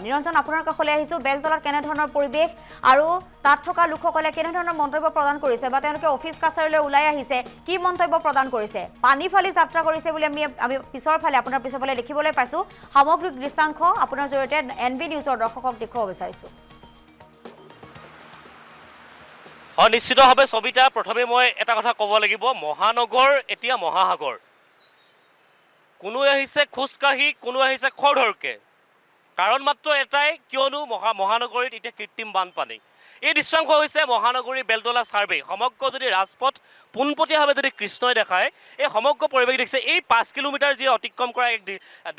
নিৰঞ্জন আপোনাৰ কাষলৈ আহিছো বেলতলাত কেনে ধৰণৰ পৰিবেশ আৰু তাত থকা লোকসকলে কেনে ধৰণৰ মন্তব্য প্ৰদান কৰিছে বা তেওঁলোকে অফিচ কাছাৰীলৈ ওলাই আহিছে কি মন্তব্য প্ৰদান কৰিছে পানী ফালি যাত্ৰা কৰিছে বুলি আমি পিছৰ ফালে আপোনাৰ পিছৰ ফালে দেখিবলৈ পাইছো সামগ্ৰিক দৃষ্টাংশ আপোনাৰ জৰিয়তে এনবি নিউজৰ দৰ্শকক দেখুৱাব বিচাৰিছো নিশ্চিতভাৱে সবিতা প্ৰথমে মই এটা কথা ক'ব লাগিব মহানগৰ এতিয়া মহাসাগৰ কোনো আহিছে খোজকাঢ়ি কোনো আহিছে খৰধৰকে কাৰণ মাত্ৰ এটাই কিয়নো মহানগৰীত এতিয়া কৃত্ৰিম বানপানী এই দৃশ্যাংশ হৈছে মহানগৰী বেলতলা ছাৰ্ভে সমগ্ৰ যদি ৰাজপথ পোনপটীয়াভাৱে যদি কৃষ্ণই দেখায় এই সমগ্ৰ পৰিৱেশ দেখিছে এই 5 কিলোমিটাৰ যি অতিক্ৰম কৰা এক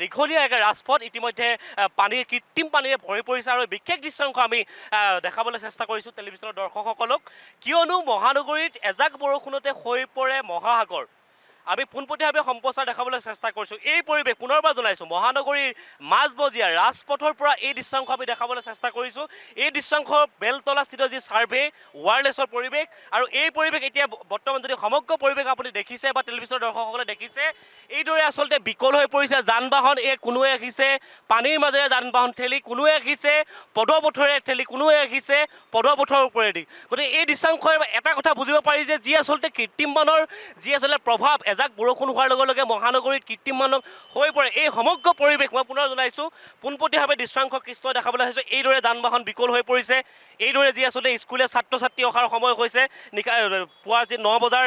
দীঘলীয়া এক ৰাজপথ ইতিমধ্যে কৃত্ৰিম পানীৰে ভৰি পৰিছে আৰু বিশেষ দৃশ্যাংশ আমি দেখাবলৈ চেষ্টা কৰিছোঁ টেলিভিছনৰ দৰ্শকসকলক কিয়নো মহানগৰীত এজাক বৰষুণতে হৈ পৰে মহাসাগৰ আমি পোনপটীয়াভাৱে সম্প্ৰচাৰ দেখাবলৈ চেষ্টা কৰিছোঁ এই পৰিৱেশ পুনৰবাৰ জনাইছোঁ মহানগৰীৰ মাজমজিয়া ৰাজপথৰ পৰা এই দৃশ্যাংশ আমি দেখাবলৈ চেষ্টা কৰিছোঁ এই দৃশ্যাংশ বেলতলাস্থিত যি ছাৰ্ভে ৱায়াৰলেছৰ পৰিৱেশ আৰু এই পৰিৱেশ এতিয়া বৰ্তমান যদি সমগ্ৰ পৰিৱেশ আপুনি দেখিছে বা টেলিভিছনৰ দৰ্শকসকলে দেখিছে এইদৰে আচলতে বিকল হৈ পৰিছে যান বাহন কোনোৱে আহিছে পানীৰ মাজেৰে যান বাহন ঠেলি কোনোৱে আহিছে পদপথৰে ঠেলি কোনোৱে আহিছে পদপথৰ ওপৰেদি গতিকে এই দৃশ্যাংশৰ এটা কথা বুজিব পাৰি যে যি আচলতে কৃত্ৰিম বানৰ যি আচলতে প্ৰভাৱ এজাক বৰষুণ হোৱাৰ লগে লগে মহানগৰীত কৃত্ৰিম বান হৈ পৰে এই সমগ্ৰ পৰিৱেশ মই পুনৰ জনাইছোঁ পোনপটীয়াভাৱে দৃশ্যাংশ কৃষ্ণ দেখাবলৈ আহিছোঁ এইদৰে যান বাহন বিকল হৈ পৰিছে এইদৰে যি আচলতে স্কুলীয়া ছাত্ৰ ছাত্ৰী অহাৰ সময় হৈছে পুৱা যি 9 বজাৰ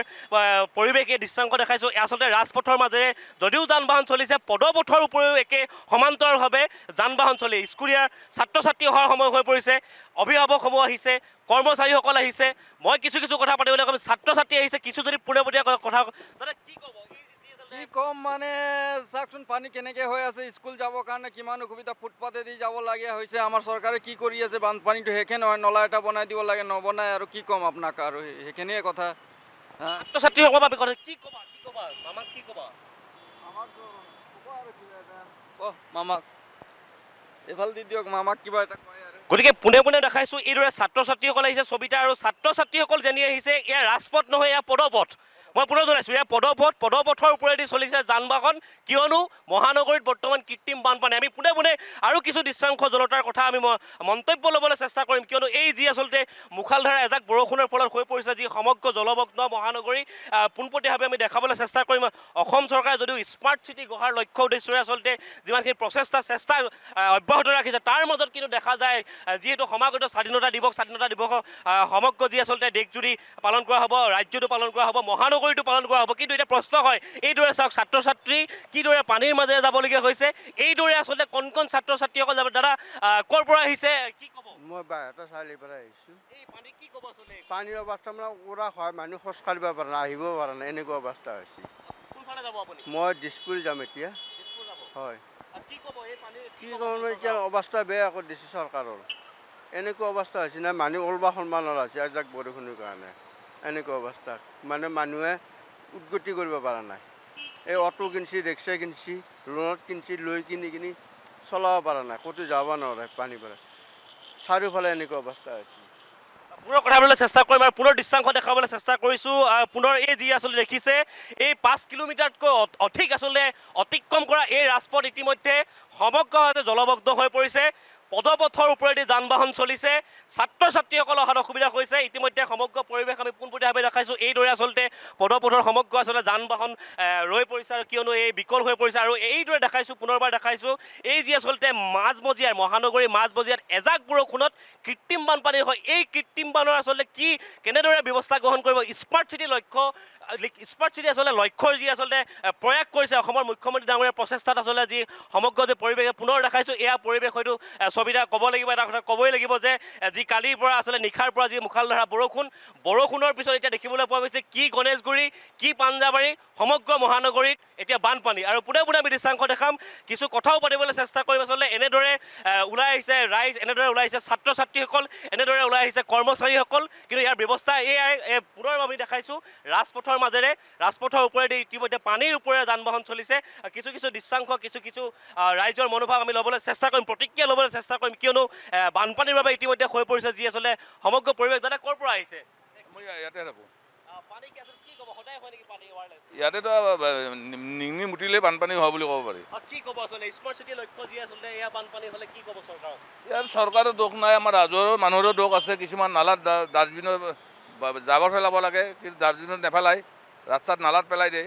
পৰিৱেশ এই দৃশ্যাংশ দেখাইছোঁ আচলতে ৰাজপথৰ মাজেৰে যদিও যান বাহন চলিছে পদপথৰ উপৰিও একে সমান্তৰালভাৱে যান বাহন চলি স্কুলীয়া ছাত্ৰ ছাত্ৰী অহাৰ সময় হৈ পৰিছে অভিভাৱকসমূহ আহিছে কৰ্মচাৰীসকল আহিছে মই কিছু কথা পাতিবলৈ ক'ম ছাত্ৰ ছাত্ৰী আহিছে কিছু যদি পোনপটীয়া কথা কি কম মানে চাওকচোন পানী কেনেকৈ হৈ আছে স্কুল যাবৰ কাৰণে কিমান অসুবিধা ফুটপাথেদি যাব লগীয়া হৈছে আমাৰ চৰকাৰে কি কৰি আছে বানপানীটো শেষে নহয় নলা এটা বনাই দিব লাগে নবনাই আৰু কি ক'ম আপোনাক আৰু সেইখিনিয়ে কথা ছাত্ৰ ছাত্ৰীসকলৰ বাবে কথা কি ক'বা মামাক কি ক'বা মামাক এইফালে দি দিয়ক মামাক কিবা এটা কয় আৰু গতিকে পোনে দেখাইছোঁ এইদৰে ছাত্ৰ ছাত্ৰীসকল আহিছে সবিতা আৰু ছাত্ৰ ছাত্ৰীসকল যেনি আহিছে এয়া ৰাজপথ নহয় এয়া পদপথ মই পুনৰ জনাইছোঁ এয়া পদপথৰ ওপৰেদি চলিছে যান বাহন কিয়নো মহানগৰীত বৰ্তমান কৃত্ৰিম বানপানী আমি পোনে আৰু কিছু দৃশ্যাংশ জনতাৰ কথা আমি মন্তব্য ল'বলৈ চেষ্টা কৰিম কিয়নো এই যি আচলতে মুখালধাৰা এজাক বৰষুণৰ ফলত হৈ পৰিছে যি সমগ্ৰ জলমগ্ন মহানগৰী পোনপটীয়াভাৱে আমি দেখাবলৈ চেষ্টা কৰিম অসম চৰকাৰে যদিও স্মাৰ্ট চিটি গঢ়াৰ লক্ষ্য উদ্দেশ্যৰে আচলতে যিমানখিনি চেষ্টা অব্যাহত ৰাখিছে তাৰ মাজত কিন্তু দেখা যায় যিহেতু সমাগত স্বাধীনতা দিৱস সমগ্ৰ যি আচলতে দেশজুৰি পালন কৰা হ'ব ৰাজ্যটো পালন কৰা হ'ব মহানগৰীটো পালন কৰা হ'ব কিন্তু এতিয়া প্ৰশ্ন হয় এইদৰে চাওক ছাত্ৰ ছাত্ৰী কিদৰে পানীৰ মাজেৰে যাবলগীয়া হৈছে এইদৰে আচলতে কণ ছাত্ৰ ছাত্ৰীসকল যাব দাদা ক'ৰ পৰা আহিছে কি ক'ব মই বাহিৰৰ চাৰিআলিৰ পৰা আহিছোঁ এই পানী কি ক'ব আচলতে পানীৰ অৱস্থা মানে পুৰা হয় মানুহ খোজ কাঢ়িব পৰা নাই আহিব পৰা নাই এনেকুৱা অৱস্থা হৈছে কোনফালে যাব আপুনি মই দিছপুৰ যাম এতিয়া হয় কি ক'ব এই পানী কি ক'ব এতিয়া অৱস্থা বেয়া কৰি দিছে চৰকাৰৰ এনেকুৱা অৱস্থা হৈছে নাই মানুহ ওলব সন্মান নৰা হৈছে এজাক বৰষুণৰ কাৰণে এনেকুৱা অৱস্থা মানে মানুহে উদগতি কৰিব পৰা নাই এই অটো কিনিছি ৰিক্সা কিনিছি লোনত কিনিছি লৈ কিনি চলাব পৰা নাই ক'তো যাব নোৱাৰে পানীৰ পৰা চাৰিওফালে এনেকুৱা অৱস্থা হৈছে পুনৰ কথা ক'বলৈ চেষ্টা কৰিম আৰু পুনৰ দৃশ্যাংশ দেখাবলৈ চেষ্টা কৰিছোঁ পুনৰ এই যি আচলতে দেখিছে এই 5 কিলোমিটাৰতকৈ অধিক আচলতে অতিক্ৰম কৰা এই ৰাজপথ ইতিমধ্যে সমগ্ৰভাৱে জলমগ্ন হৈ পৰিছে পদপথৰ ওপৰেদি যান বাহন চলিছে ছাত্ৰ ছাত্ৰীসকলৰ অহাত অসুবিধা হৈছে ইতিমধ্যে সমগ্ৰ পৰিৱেশ আমি পোনপটীয়াভাৱে দেখাইছোঁ এইদৰে আচলতে পদপথৰ সমগ্ৰ আচলতে যান বাহন ৰৈ পৰিছে আৰু কিয়নো এই বিকল হৈ পৰিছে আৰু এইদৰে দেখাইছোঁ পুনৰবাৰ দেখাইছোঁ এই যি আচলতে মাজমজিয়াৰ মহানগৰীৰ মাজমজিয়াত এজাক বৰষুণত কৃত্ৰিম বানপানী হয় এই কৃত্ৰিম বানৰ আচলতে কি কেনেদৰে ব্যৱস্থা গ্ৰহণ কৰিব স্মাৰ্ট চিটি আচলতে লক্ষ্যৰ যি আচলতে প্ৰয়াস কৰিছে অসমৰ মুখ্যমন্ত্ৰী ডাঙৰীয়াৰ প্ৰচেষ্টাত আচলতে যি সমগ্ৰ যে পৰিৱেশে পুনৰ দেখাইছোঁ এয়া পৰিৱেশ হয়তো সবিতা ক'ব লাগিব এটা কথা ক'বই লাগিব যে যি কালিৰ পৰা আচলতে নিশাৰ পৰা যি মুখালধাৰা বৰষুণৰ পিছত এতিয়া দেখিবলৈ পোৱা গৈছে কি গণেশগুৰি কি পাঞ্জাবাৰী সমগ্ৰ মহানগৰীত এতিয়া বানপানী আৰু পোনে আমি দৃশ্যাংশ দেখাম কিছু কথাও পাতিবলৈ চেষ্টা কৰিম আচলতে এনেদৰে ওলাই আহিছে ৰাইজ এনেদৰে ওলাই আহিছে ছাত্ৰ ছাত্ৰীসকল এনেদৰে ওলাই আহিছে কৰ্মচাৰীসকল কিন্তু ইয়াৰ ব্যৱস্থা এয়াই পুনৰ আমি দেখাইছোঁ ৰাজপথৰ মাজেৰে ৰাজপথৰ ওপৰেদি ইতিমধ্যে পানীৰ ওপৰেৰে যান বাহন চলিছে কিছু দৃশ্যাংশ কিছু ৰাইজৰ মনোভাৱ আমি ল'বলৈ চেষ্টা কৰিম প্ৰতিক্ৰিয়া ল'বলৈ চেষ্টা কৰিম কিয়নো বানপানীৰ বাবে ইতিমধ্যে হৈ পৰিছে যি আচলতে সমগ্ৰ পৰিৱেশ দাদা ক'ৰ পৰা আহিছে মই ইয়াতে থাকোঁ পানী কি আচলতে কি ক'ব সদায় হয় নেকি পানী এৱাৰনেছ ইয়াতেতো নিংনি মুটিলে বানপানী হোৱা বুলি ক'ব পাৰি কি ক'ব আচলতে স্মাৰ্ট চিটি লক্ষ্য যি আচলতে এয়া বানপানী হ'লে কি ক'ব চৰকাৰক ইয়াত চৰকাৰৰ দোষ নাই আমাৰ ৰাজহুৱা মানুহৰো দোষ আছে কিছুমান নালাত ডাষ্টবিনৰ জাবৰ পেলাব লাগে কিন্তু ডাষ্টবিনত নেপেলাই ৰাস্তাত নালাত পেলাই দিয়ে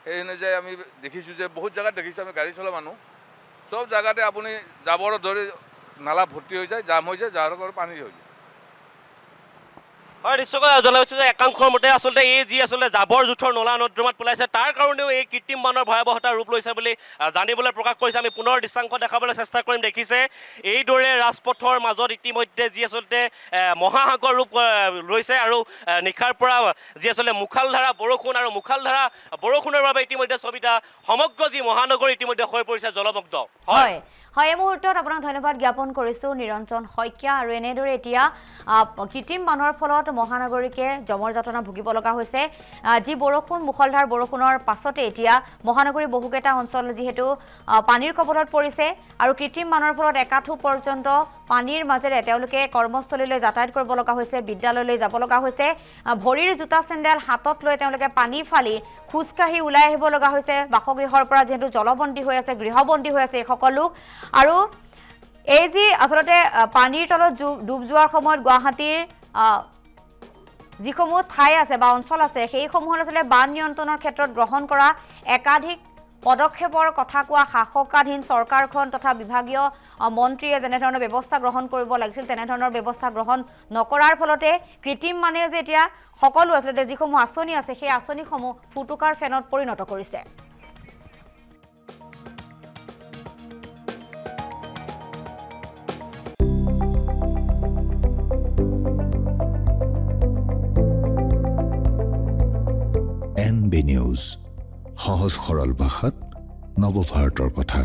সেই অনুযায়ী আমি দেখিছোঁ যে বহুত জেগাত দেখিছোঁ আমি গাড়ী চলোৱা মানুহ চব জেগাতে আপুনি জাবৰ ধৰি নালা ভৰ্তি হৈ যায় জাম হৈ যায় যাৰ কাৰণে পানী হৈ যায় হয় নিশ্চয়কৈ জনাইছোঁ যে একাংশৰ মতে আচলতে এই যি আচলতে জাবৰ জোঁথৰ নলা নৰ্দমাত পেলাইছে তাৰ কাৰণেও এই কৃত্ৰিম বানৰ ভয়াৱহতা ৰূপ লৈছে বুলি জানিবলৈ প্ৰকাশ কৰিছে আমি পুনৰ দৃশ্যাংশ দেখাবলৈ চেষ্টা কৰিম দেখিছে এইদৰে ৰাজপথৰ মাজত ইতিমধ্যে যি আচলতে মহাসাগৰ ৰূপ লৈছে আৰু নিশাৰ পৰা যি আচলতে মুখালধাৰা বৰষুণ আৰু মুখালধাৰা বৰষুণৰ বাবে ইতিমধ্যে ছবিটা সমগ্ৰ যি মহানগৰ ইতিমধ্যে হৈ পৰিছে জলমগ্ন হয় হয় এই মুহূৰ্তত আপোনাক ধন্যবাদ জ্ঞাপন কৰিছোঁ নিৰঞ্জন শইকীয়া আৰু এনেদৰে এতিয়া কৃত্ৰিম বানৰ ফলত মহানগৰীকে জমৰ যাতনা ভুগিব লগা হৈছে যি বৰষুণ মুখলধাৰ বৰষুণৰ পাছতে এতিয়া মহানগৰীৰ বহুকেইটা অঞ্চল যিহেতু পানীৰ কবলত পৰিছে আৰু কৃত্ৰিম বানৰ ফলত একাঠু পৰ্যন্ত পানীৰ মাজেৰে তেওঁলোকে কৰ্মস্থলীলৈ যাতায়াত কৰিব লগা হৈছে বিদ্যালয়লৈ যাব লগা হৈছে ভৰিৰ জোতা চেণ্ডেল হাতত লৈ তেওঁলোকে পানী ফালি খোজকাঢ়ি ওলাই আহিব লগা হৈছে বাসগৃহৰ পৰা যিহেতু জলবন্দী হৈ আছে গৃহবন্দী হৈ আছে এই সকলো আৰু এই যি আচলতে পানীৰ তলত ডুব যোৱাৰ সময়ত গুৱাহাটীৰ যিসমূহ ঠাই আছে বা অঞ্চল আছে সেইসমূহত আচলতে বান নিয়ন্ত্ৰণৰ ক্ষেত্ৰত গ্ৰহণ কৰা একাধিক পদক্ষেপৰ কথা কোৱা শাসকাধীন চৰকাৰখন তথা বিভাগীয় মন্ত্ৰীয়ে যেনেধৰণৰ ব্যৱস্থা গ্ৰহণ কৰিব লাগিছিল তেনেধৰণৰ ব্যৱস্থা গ্ৰহণ নকৰাৰ ফলতে কৃত্ৰিম মানে যে এতিয়া সকলো আচলতে যিসমূহ আঁচনি আছে সেই আঁচনিসমূহ ফুটুকাৰ ফেনত পৰিণত কৰিছে NB News, সহজ সৰল ভাষাত নৱভাৰতৰ কথা।